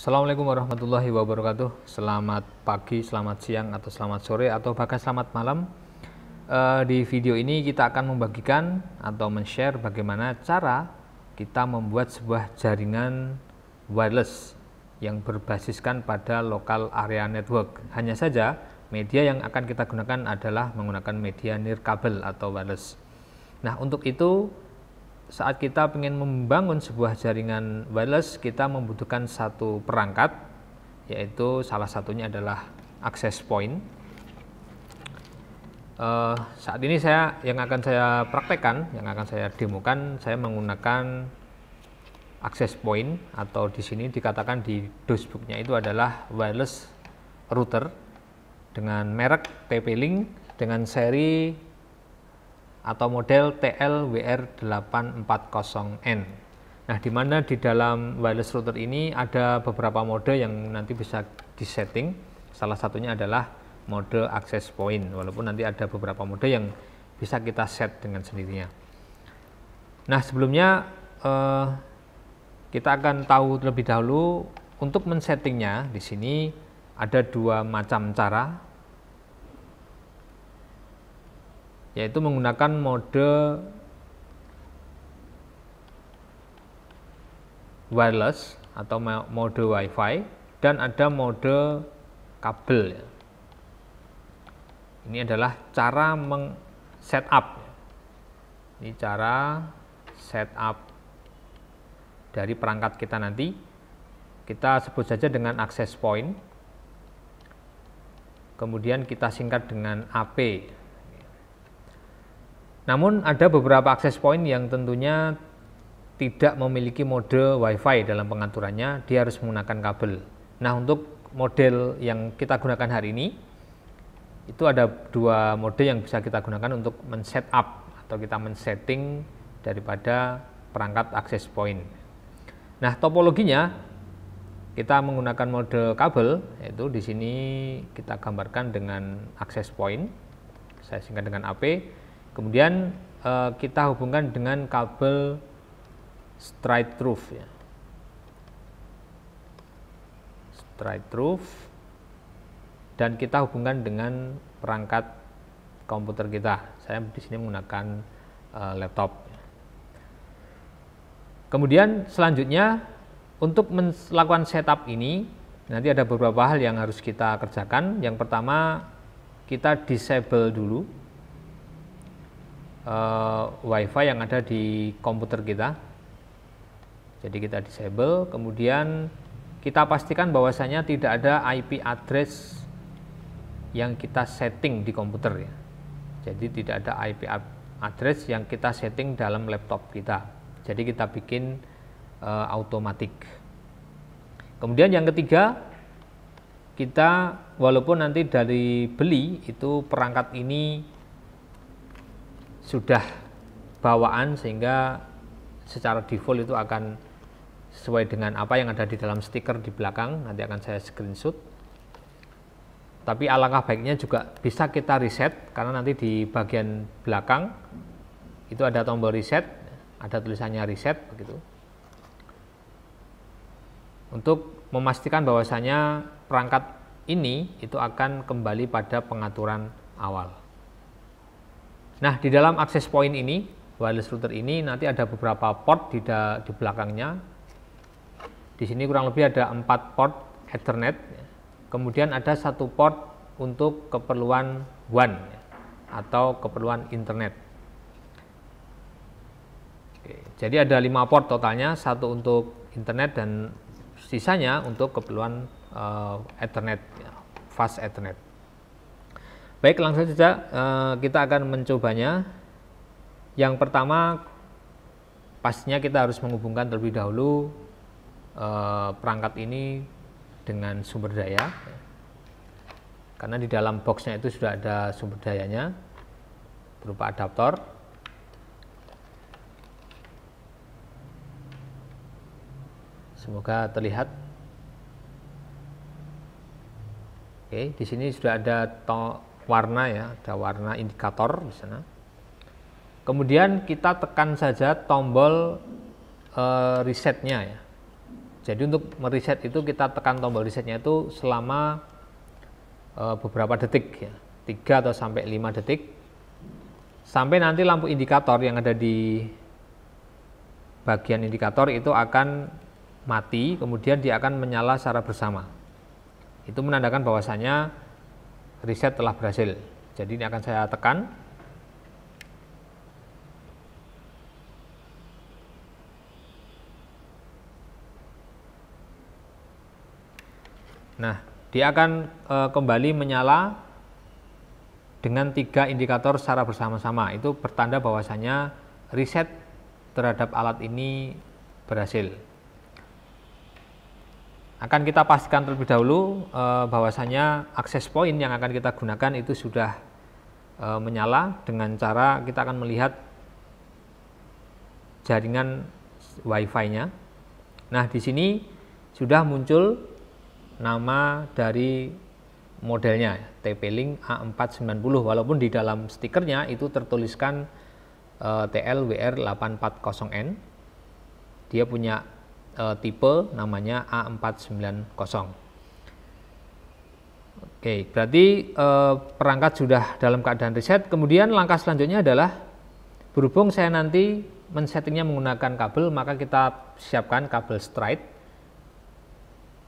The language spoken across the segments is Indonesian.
Assalamualaikum warahmatullahi wabarakatuh. Selamat pagi, selamat siang, atau selamat sore, atau bahkan selamat malam. Di video ini kita akan membagikan atau men-share bagaimana cara kita membuat sebuah jaringan wireless yang berbasiskan pada local area network. Hanya saja media yang akan kita gunakan adalah menggunakan media nirkabel atau wireless. Nah, untuk itu saat kita ingin membangun sebuah jaringan wireless, kita membutuhkan satu perangkat, yaitu salah satunya adalah access point. Saat ini yang akan saya praktekkan, yang akan saya demokan, saya menggunakan access point, atau di sini dikatakan di dosbooknya itu adalah wireless router dengan merek TP-Link dengan seri atau model TLWR840N. Nah, di mana di dalam wireless router ini ada beberapa mode yang nanti bisa disetting. Salah satunya adalah mode access point, walaupun nanti ada beberapa mode yang bisa kita set dengan sendirinya. Nah, sebelumnya kita akan tahu terlebih dahulu untuk men-settingnya. Di sini ada dua macam cara, yaitu menggunakan mode wireless atau mode WiFi, dan ada mode kabel. Ini adalah cara setup. Ini cara setup dari perangkat kita nanti. Kita sebut saja dengan access point. Kemudian kita singkat dengan AP. Namun ada beberapa access point yang tentunya tidak memiliki mode WiFi dalam pengaturannya, dia harus menggunakan kabel. Nah, untuk model yang kita gunakan hari ini, itu ada dua mode yang bisa kita gunakan untuk men-setup atau kita men-setting daripada perangkat access point. Nah, topologinya kita menggunakan mode kabel, yaitu di sini kita gambarkan dengan access point. Saya singkat dengan AP. Kemudian kita hubungkan dengan kabel straight through, ya. Straight through, dan kita hubungkan dengan perangkat komputer kita. Saya di sini menggunakan laptop. Kemudian selanjutnya untuk melakukan setup ini nanti ada beberapa hal yang harus kita kerjakan. Yang pertama, kita disable dulu WiFi yang ada di komputer kita. Jadi kita disable, kemudian kita pastikan bahwasanya tidak ada IP address yang kita setting di komputer, ya. Jadi tidak ada IP address yang kita setting dalam laptop kita. Jadi kita bikin automatic. Kemudian yang ketiga, kita walaupun nanti dari beli itu perangkat ini sudah bawaan, sehingga secara default itu akan sesuai dengan apa yang ada di dalam stiker di belakang. Nanti akan saya screenshot. Tapi alangkah baiknya juga bisa kita reset, karena nanti di bagian belakang itu ada tombol reset, ada tulisannya reset begitu. Untuk memastikan bahwasanya perangkat ini itu akan kembali pada pengaturan awal. Nah, di dalam access point ini, wireless router ini nanti ada beberapa port di belakangnya. Di sini kurang lebih ada 4 port Ethernet. Kemudian ada satu port untuk keperluan WAN atau keperluan internet. Oke, jadi ada 5 port totalnya, satu untuk internet dan sisanya untuk keperluan Ethernet, fast Ethernet. Baik, langsung saja kita akan mencobanya. Yang pertama, pastinya kita harus menghubungkan terlebih dahulu perangkat ini dengan sumber daya, karena di dalam boxnya itu sudah ada sumber dayanya berupa adaptor. Semoga terlihat. Oke, di sini sudah ada warna, ya, ada warna indikator di sana. Kemudian kita tekan saja tombol resetnya, ya. Jadi untuk mereset itu kita tekan tombol resetnya itu selama beberapa detik ya, 3 atau sampai 5 detik, sampai nanti lampu indikator yang ada di bagian indikator itu akan mati, kemudian dia akan menyala secara bersama. Itu menandakan bahwasanya reset telah berhasil. Jadi ini akan saya tekan. Nah, dia akan kembali menyala dengan 3 indikator secara bersama-sama. Itu bertanda bahwasanya reset terhadap alat ini berhasil. Akan kita pastikan terlebih dahulu bahwasanya access point yang akan kita gunakan itu sudah menyala dengan cara kita akan melihat jaringan Wi-Fi-nya. Nah, di sini sudah muncul nama dari modelnya, TP-Link A490, walaupun di dalam stikernya itu tertuliskan TLWR840N. Dia punya tipe namanya A490. Oke, berarti perangkat sudah dalam keadaan reset. Kemudian langkah selanjutnya adalah, berhubung saya nanti men-settingnya menggunakan kabel, maka kita siapkan kabel straight.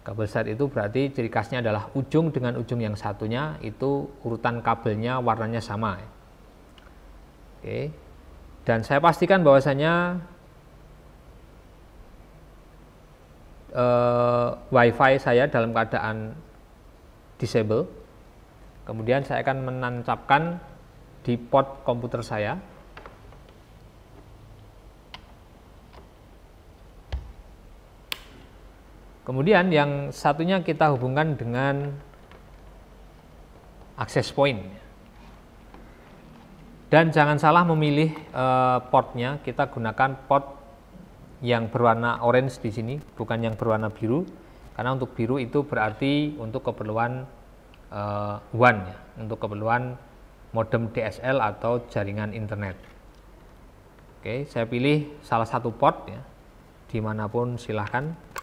Kabel straight itu berarti ciri khasnya adalah ujung dengan ujung yang satunya itu urutan kabelnya warnanya sama. Oke. Dan saya pastikan bahwasanya Wi-Fi saya dalam keadaan disable. Kemudian saya akan menancapkan di port komputer saya. Kemudian yang satunya kita hubungkan dengan access point. Dan jangan salah memilih portnya, kita gunakan port yang berwarna orange di sini, bukan yang berwarna biru. Karena untuk biru itu berarti untuk keperluan WAN, ya, untuk keperluan modem DSL atau jaringan internet. Oke, saya pilih salah satu port ya, dimanapun silahkan.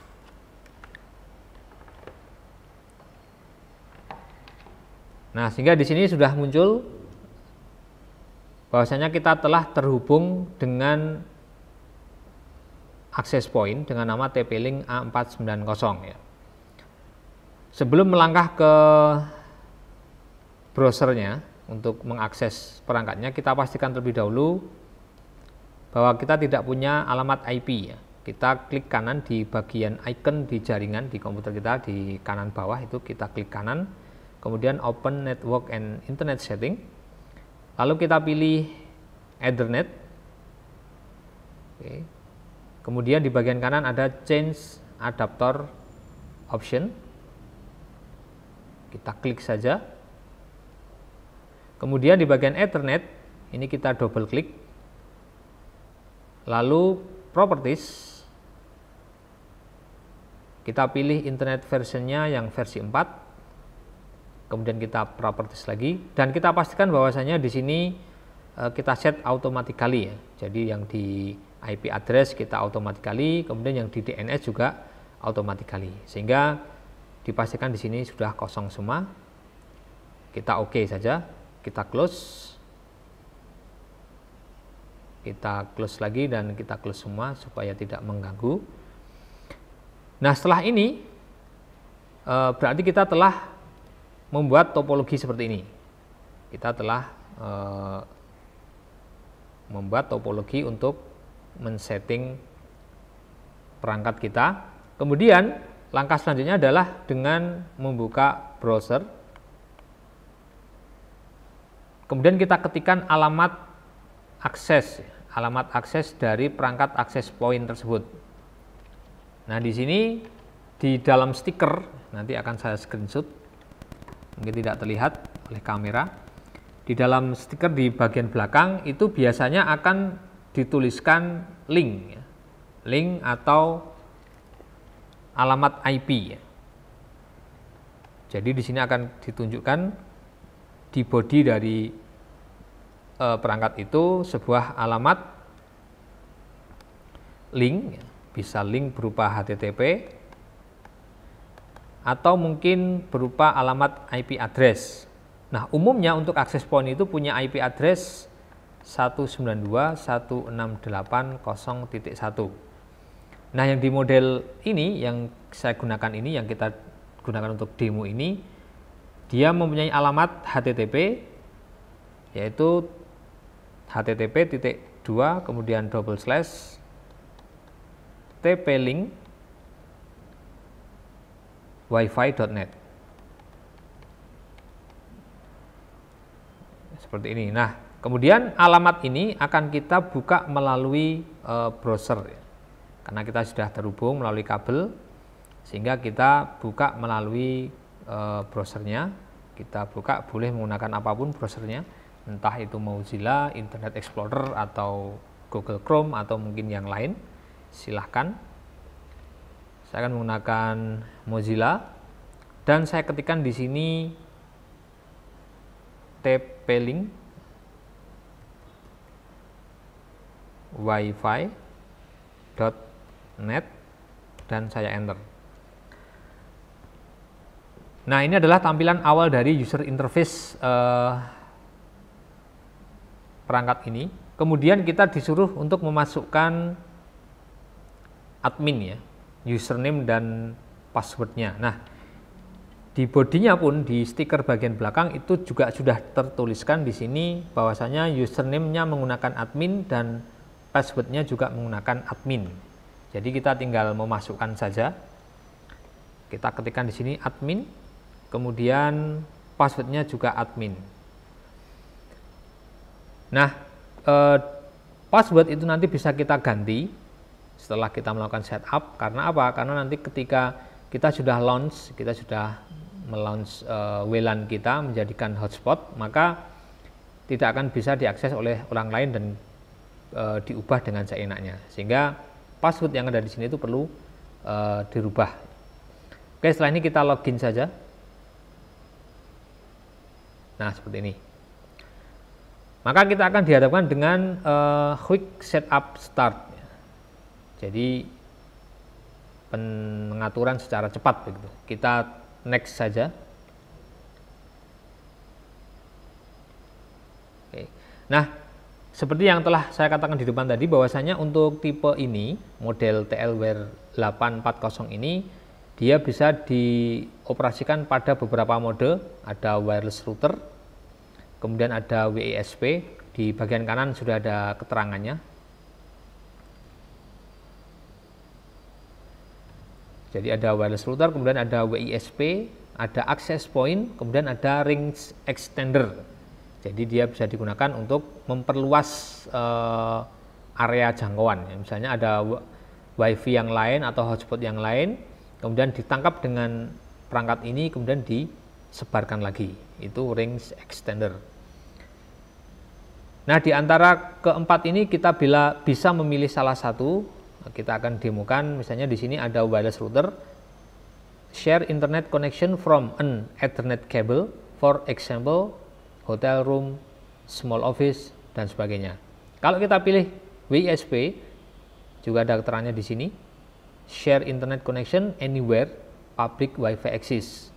Nah, sehingga di sini sudah muncul bahwasanya kita telah terhubung dengan access point dengan nama TP-Link A490 ya. Sebelum melangkah ke browsernya untuk mengakses perangkatnya, kita pastikan terlebih dahulu bahwa kita tidak punya alamat IP ya. Kita klik kanan di bagian icon di jaringan di komputer kita di kanan bawah, itu kita klik kanan. Kemudian Open Network and Internet Setting, lalu kita pilih Ethernet. Oke. Kemudian di bagian kanan ada Change Adapter Option, kita klik saja. Kemudian di bagian Ethernet ini kita double klik, lalu Properties, kita pilih internet versionnya yang versi 4. Kemudian kita properties lagi, dan kita pastikan bahwasanya di sini kita set automatically ya. Jadi yang di IP address kita automatically, kemudian yang di DNS juga automatically. Sehingga dipastikan di sini sudah kosong semua. Kita oke saja, kita close. Kita close lagi dan kita close semua supaya tidak mengganggu. Nah, setelah ini berarti kita telah membuat topologi seperti ini. Kita telah membuat topologi untuk men-setting perangkat kita. Kemudian langkah selanjutnya adalah dengan membuka browser. Kemudian kita ketikkan alamat akses dari perangkat access point tersebut. Nah, di sini di dalam stiker nanti akan saya screenshot. Mungkin tidak terlihat oleh kamera. Di dalam stiker di bagian belakang itu biasanya akan dituliskan link, ya. Link atau alamat IP. Ya. Jadi di sini akan ditunjukkan di body dari perangkat itu sebuah alamat link, ya. Bisa link berupa HTTP atau mungkin berupa alamat IP address. Nah, umumnya untuk access point itu punya IP address 192.168.0.1. Nah, yang di model ini yang saya gunakan ini, yang kita gunakan untuk demo ini, dia mempunyai alamat HTTP yaitu http:// kemudian //tp-link wifi.net. Seperti ini. Nah, kemudian alamat ini akan kita buka melalui browser, karena kita sudah terhubung melalui kabel, sehingga kita buka melalui browsernya. Kita buka boleh menggunakan apapun browsernya, entah itu Mozilla, Internet Explorer, atau Google Chrome, atau mungkin yang lain. Silahkan. Saya akan menggunakan Mozilla dan saya ketikkan di sini tp-link wifi.net dan saya enter. Nah, ini adalah tampilan awal dari user interface perangkat ini. Kemudian kita disuruh untuk memasukkan admin ya, username dan passwordnya. Nah, di bodinya pun di stiker bagian belakang itu juga sudah tertuliskan di sini bahwasanya username-nya menggunakan admin dan passwordnya juga menggunakan admin. Jadi kita tinggal memasukkan saja. Kita ketikkan di sini admin, kemudian passwordnya juga admin. Nah, password itu nanti bisa kita ganti setelah kita melakukan setup. Karena apa? Karena nanti ketika kita sudah launch, kita sudah melaunch WLAN kita menjadikan hotspot, maka tidak akan bisa diakses oleh orang lain dan diubah dengan seenaknya. Sehingga password yang ada di sini itu perlu dirubah. Oke, setelah ini kita login saja. Nah, seperti ini. Maka kita akan dihadapkan dengan quick setup start. Jadi pengaturan secara cepat begitu. Kita next saja. Oke. Nah, seperti yang telah saya katakan di depan tadi, bahwasanya untuk tipe ini, model TLWare 840 ini, dia bisa dioperasikan pada beberapa mode. Ada wireless router, kemudian ada WISP, di bagian kanan sudah ada keterangannya. Jadi ada wireless router, kemudian ada WISP, ada access point, kemudian ada range extender. Jadi dia bisa digunakan untuk memperluas area jangkauan. Misalnya ada wifi yang lain atau hotspot yang lain, kemudian ditangkap dengan perangkat ini, kemudian disebarkan lagi. Itu range extender. Nah, di antara keempat ini kita bisa memilih salah satu. Kita akan demokan, misalnya di sini ada wireless router, share internet connection from an Ethernet cable, for example, hotel room, small office, dan sebagainya. Kalau kita pilih WISP, juga ada keterangannya di sini, share internet connection anywhere, public wifi access.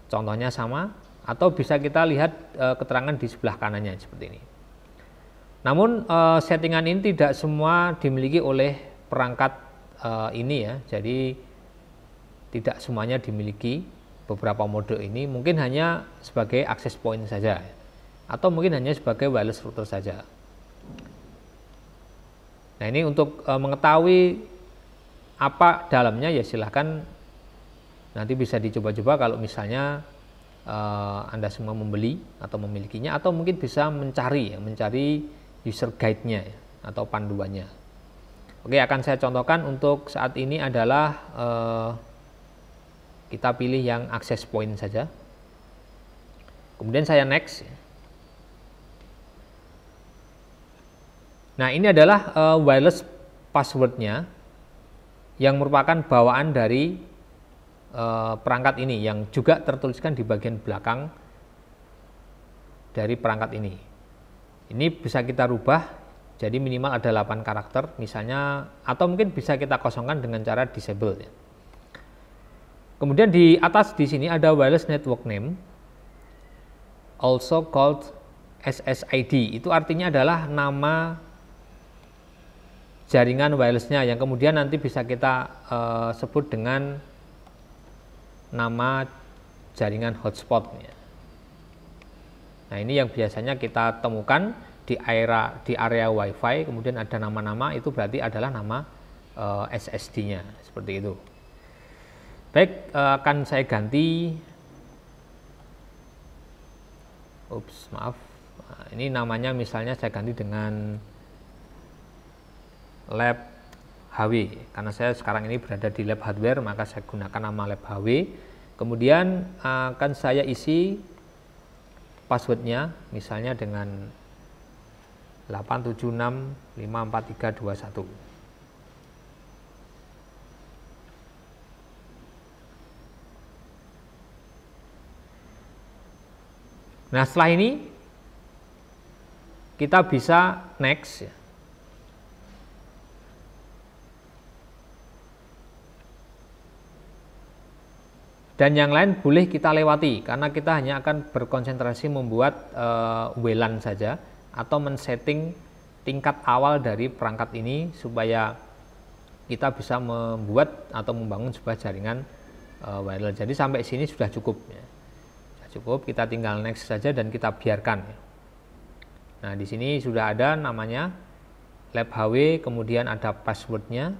Contohnya sama, atau bisa kita lihat keterangan di sebelah kanannya seperti ini. Namun settingan ini tidak semua dimiliki oleh perangkat ini ya, jadi tidak semuanya dimiliki beberapa mode ini, mungkin hanya sebagai access point saja, atau mungkin hanya sebagai wireless router saja. Nah, ini untuk mengetahui apa dalamnya ya silahkan nanti bisa dicoba-coba kalau misalnya Anda semua membeli atau memilikinya, atau mungkin bisa mencari user guide-nya atau panduannya. Oke, akan saya contohkan untuk saat ini adalah kita pilih yang access point saja. Kemudian saya next. Nah, ini adalah wireless password-nya yang merupakan bawaan dari perangkat ini, yang juga tertuliskan di bagian belakang dari perangkat ini. Ini bisa kita rubah jadi minimal ada 8 karakter misalnya, atau mungkin bisa kita kosongkan dengan cara disable ya. Kemudian di atas di sini ada wireless network name, also called SSID. Itu artinya adalah nama jaringan wirelessnya yang kemudian nanti bisa kita sebut dengan nama jaringan hotspot. Nah, ini yang biasanya kita temukan di area WiFi, kemudian ada nama-nama, itu berarti adalah nama SSD-nya, seperti itu. Baik, akan saya ganti. Maaf. Nah, ini namanya misalnya saya ganti dengan lab HW. Karena saya sekarang ini berada di lab hardware, maka saya gunakan nama lab HW. Kemudian akan saya isi passwordnya, misalnya dengan 8765431. Nah, setelah ini kita bisa next ya. Dan yang lain boleh kita lewati karena kita hanya akan berkonsentrasi membuat WLAN saja atau men-setting tingkat awal dari perangkat ini supaya kita bisa membuat atau membangun sebuah jaringan wireless. Jadi sampai sini sudah cukup ya. Cukup, kita tinggal next saja dan kita biarkan. Nah, di sini sudah ada namanya lab HW, kemudian ada passwordnya,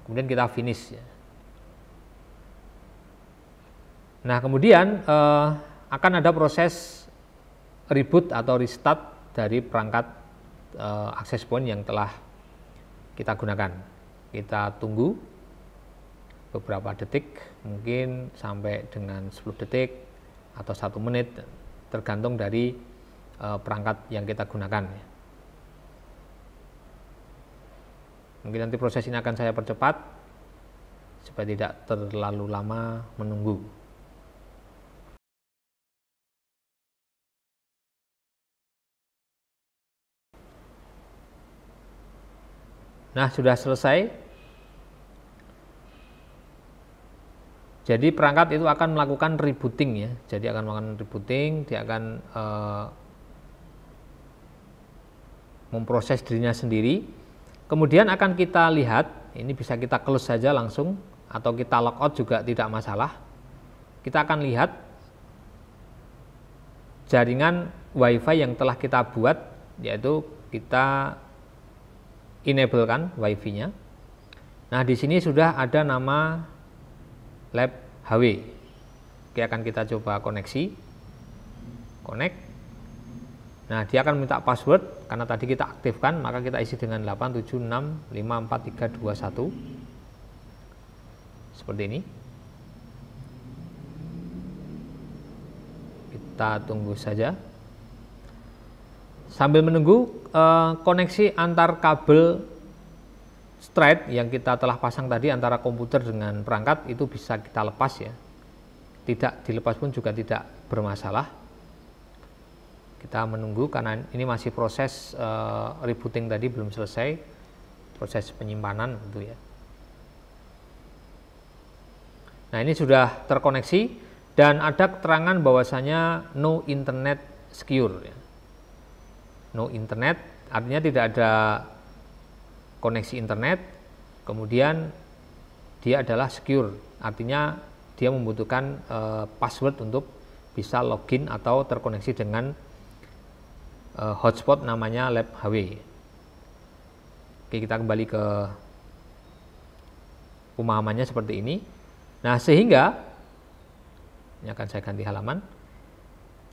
kemudian kita finish ya. Nah, kemudian akan ada proses reboot atau restart dari perangkat access point yang telah kita gunakan. Kita tunggu beberapa detik, mungkin sampai dengan 10 detik atau 1 menit, tergantung dari perangkat yang kita gunakan. Mungkin nanti proses ini akan saya percepat supaya tidak terlalu lama menunggu. Nah, sudah selesai. Jadi perangkat itu akan melakukan rebooting ya. Jadi akan melakukan rebooting, dia akan memproses dirinya sendiri. Kemudian akan kita lihat, ini bisa kita close saja langsung atau kita logout juga tidak masalah. Kita akan lihat jaringan WiFi yang telah kita buat, yaitu kita enablekan WiFi-nya. Nah, di sini sudah ada nama lab HW. Oke, akan kita coba koneksi. Connect. Nah, dia akan minta password karena tadi kita aktifkan, maka kita isi dengan 8765431. Seperti ini. Kita tunggu saja. Sambil menunggu, koneksi antar kabel straight yang kita telah pasang tadi antara komputer dengan perangkat itu bisa kita lepas ya. Tidak dilepas pun juga tidak bermasalah. Kita menunggu karena ini masih proses rebooting tadi belum selesai, proses penyimpanan gitu ya. Nah, ini sudah terkoneksi dan ada keterangan bahwasanya no internet secure ya. No internet artinya tidak ada koneksi internet, kemudian dia adalah secure, artinya dia membutuhkan password untuk bisa login atau terkoneksi dengan hotspot namanya lab HW. Oke, kita kembali ke pemahamannya seperti ini. Nah, sehingga ini akan saya ganti halaman.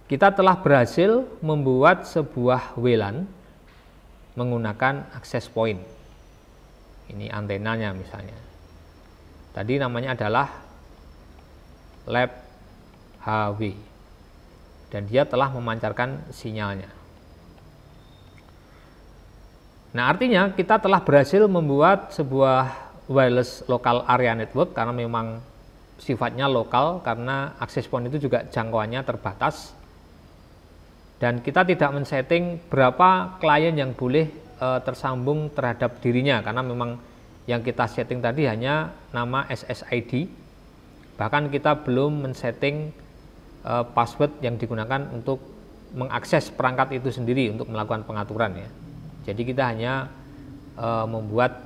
Kita telah berhasil membuat sebuah WLAN menggunakan access point. Ini antenanya misalnya. Tadi namanya adalah lab HW dan dia telah memancarkan sinyalnya. Nah, artinya kita telah berhasil membuat sebuah wireless local area network karena memang sifatnya lokal, karena access point itu juga jangkauannya terbatas. Dan kita tidak men-setting berapa klien yang boleh tersambung terhadap dirinya, karena memang Yang kita setting tadi hanya nama SSID, bahkan kita belum men-setting password yang digunakan untuk mengakses perangkat itu sendiri untuk melakukan pengaturan ya. Jadi kita hanya membuat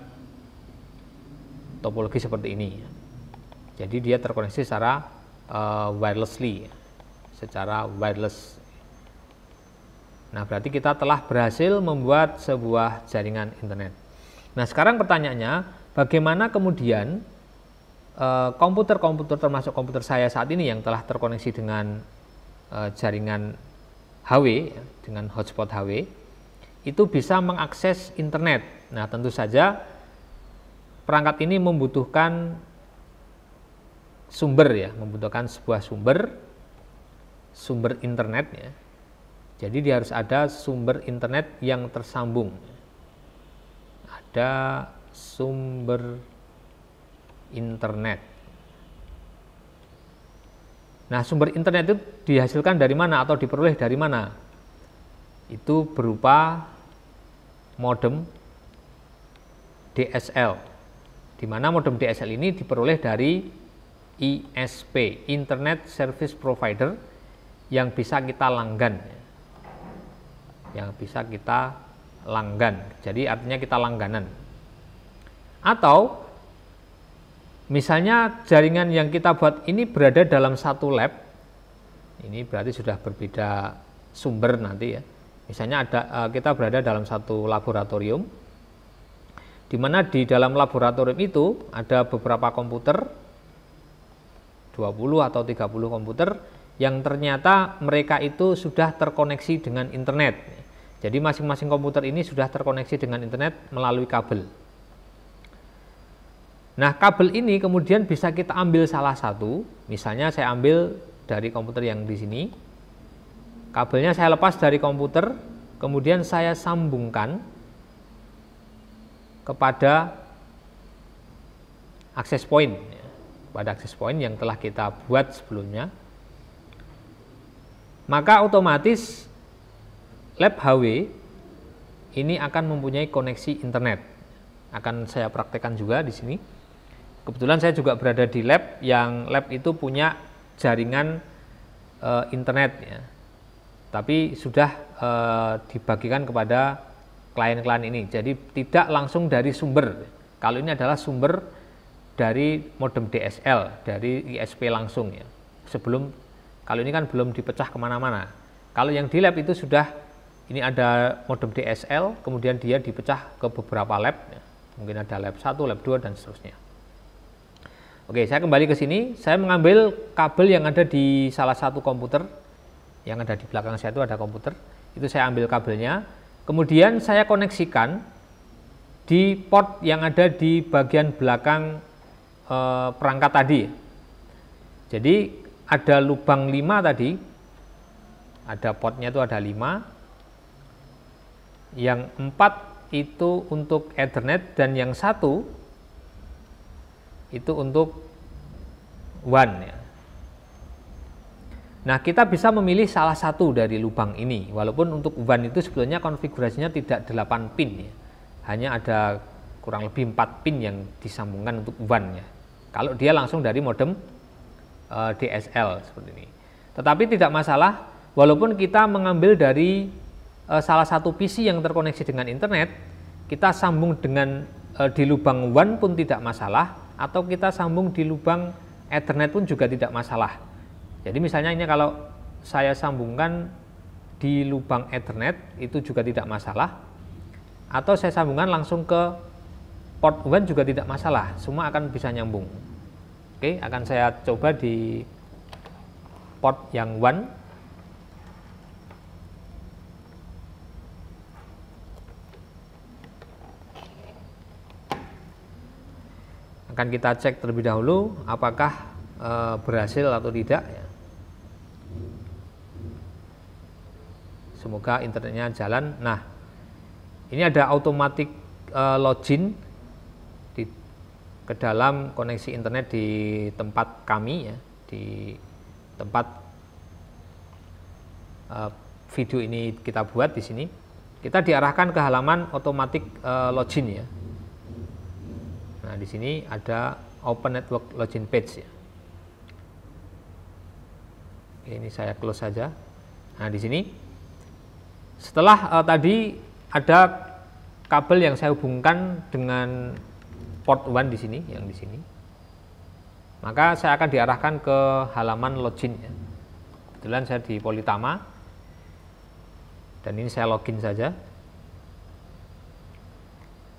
topologi seperti ini. Jadi dia terkoneksi secara wirelessly, secara wireless. Nah, berarti kita telah berhasil membuat sebuah jaringan internet. Nah, sekarang pertanyaannya, bagaimana kemudian komputer-komputer termasuk komputer saya saat ini yang telah terkoneksi dengan jaringan HW, dengan hotspot HW, itu bisa mengakses internet. Nah, tentu saja perangkat ini membutuhkan sumber ya, membutuhkan sebuah sumber internet ya. Jadi dia harus ada sumber internet yang tersambung. Ada sumber internet. Nah, sumber internet itu dihasilkan dari mana atau diperoleh dari mana? Itu berupa modem DSL. Di mana modem DSL ini diperoleh dari ISP, Internet Service Provider, yang bisa kita langgan. Jadi artinya kita langganan. Atau misalnya jaringan yang kita buat ini berada dalam satu lab, ini berarti sudah berbeda sumber nanti ya. Misalnya kita berada dalam satu laboratorium, di mana di dalam laboratorium itu ada beberapa komputer, 20 atau 30 komputer, yang ternyata mereka itu sudah terkoneksi dengan internet. Jadi masing-masing komputer ini sudah terkoneksi dengan internet melalui kabel. Nah, kabel ini kemudian bisa kita ambil salah satu, misalnya saya ambil dari komputer yang di sini, kabelnya saya lepas dari komputer, kemudian saya sambungkan kepada access point, pada access point yang telah kita buat sebelumnya. Maka otomatis lab HW ini akan mempunyai koneksi internet. Akan saya praktekkan juga di sini. Kebetulan saya juga berada di lab yang lab itu punya jaringan internet ya. Tapi sudah dibagikan kepada klien-klien ini. Jadi tidak langsung dari sumber. Kalau ini adalah sumber dari modem DSL, dari ISP langsung ya. Kalau ini kan belum dipecah kemana-mana. Kalau yang di lab itu sudah, ini ada modem DSL, kemudian dia dipecah ke beberapa lab, ya. Mungkin ada lab 1, lab 2, dan seterusnya. Oke, saya kembali ke sini, saya mengambil kabel yang ada di salah satu komputer, yang ada di belakang saya itu ada komputer, itu saya ambil kabelnya, kemudian saya koneksikan di port yang ada di bagian belakang perangkat tadi. Jadi ada lubang 5 tadi, ada portnya itu ada 5, yang 4 itu untuk Ethernet dan yang 1 itu untuk WAN ya. Nah, kita bisa memilih salah satu dari lubang ini, walaupun untuk WAN itu sebetulnya konfigurasinya tidak 8 pin ya. Hanya ada kurang lebih 4 pin yang disambungkan untuk WAN ya. Kalau dia langsung dari modem DSL seperti ini. Tetapi tidak masalah, walaupun kita mengambil dari salah satu PC yang terkoneksi dengan internet, kita sambung dengan di lubang WAN pun tidak masalah, atau kita sambung di lubang Ethernet pun juga tidak masalah. Jadi misalnya ini kalau saya sambungkan di lubang Ethernet itu juga tidak masalah, atau saya sambungkan langsung ke port WAN juga tidak masalah, semua akan bisa nyambung. Oke, akan saya coba di port yang WAN. Akan kita cek terlebih dahulu apakah berhasil atau tidak ya. Semoga internetnya jalan. Nah, ini ada automatic login ke dalam koneksi internet di tempat kami ya, di tempat video ini kita buat di sini. Kita diarahkan ke halaman automatic login ya. Nah, di sini ada Open Network Login Page ya. Oke, ini saya close saja. Nah, di sini setelah tadi ada kabel yang saya hubungkan dengan port 1 di sini, yang di sini. Maka saya akan diarahkan ke halaman login ya. Kebetulan saya di Politama. Dan ini saya login saja.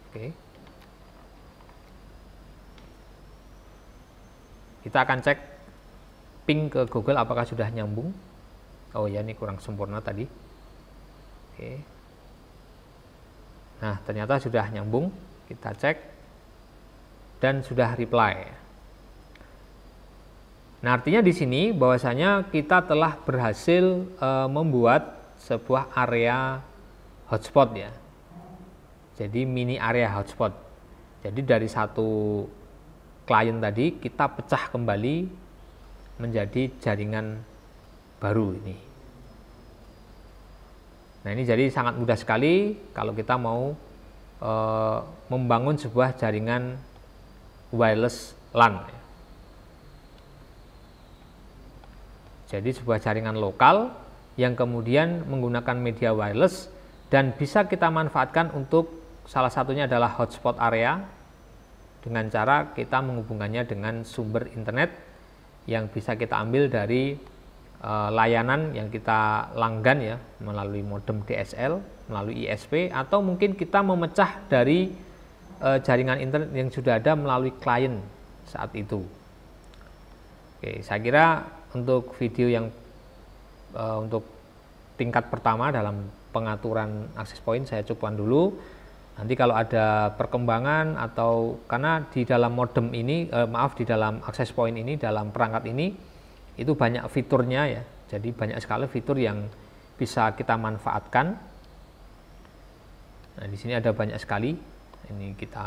Oke. Kita akan cek ping ke Google apakah sudah nyambung. Oh ya, ini kurang sempurna tadi. Oke. Nah, ternyata sudah nyambung. Kita cek dan sudah reply. Nah, artinya di sini bahwasanya kita telah berhasil membuat sebuah area hotspot ya. Jadi mini area hotspot. Jadi dari satu klien tadi kita pecah kembali menjadi jaringan baru ini. Nah, ini jadi sangat mudah sekali kalau kita mau membangun sebuah jaringan wireless LAN. Jadi sebuah jaringan lokal yang kemudian menggunakan media wireless dan bisa kita manfaatkan untuk salah satunya adalah hotspot area dengan cara kita menghubungkannya dengan sumber internet yang bisa kita ambil dari layanan yang kita langgan ya, melalui modem DSL, melalui ISP, atau mungkin kita memecah dari jaringan internet yang sudah ada melalui klien saat itu. Oke, saya kira untuk video yang untuk tingkat pertama dalam pengaturan access point saya cukupkan dulu. Nanti kalau ada perkembangan atau karena di dalam modem ini, di dalam access point ini, dalam perangkat ini, itu banyak fiturnya ya. Jadi banyak sekali fitur yang bisa kita manfaatkan. Nah, di sini ada banyak sekali. Ini kita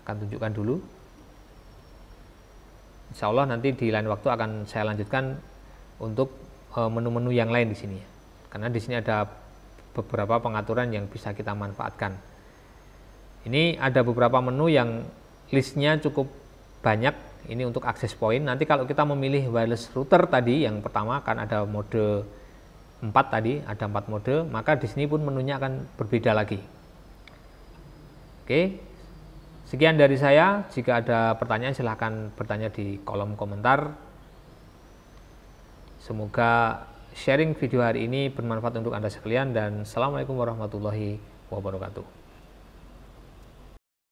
akan tunjukkan dulu. Insya Allah nanti di lain waktu akan saya lanjutkan untuk menu-menu yang lain di sini. Karena di sini ada beberapa pengaturan yang bisa kita manfaatkan. Ini ada beberapa menu yang listnya cukup banyak. Ini untuk access point. Nanti kalau kita memilih wireless router tadi yang pertama kan ada mode 4 tadi, ada 4 mode, maka di sini pun menunya akan berbeda lagi. Oke. Sekian dari saya. Jika ada pertanyaan silahkan bertanya di kolom komentar. Semoga sharing video hari ini bermanfaat untuk Anda sekalian dan Assalamualaikum warahmatullahi wabarakatuh.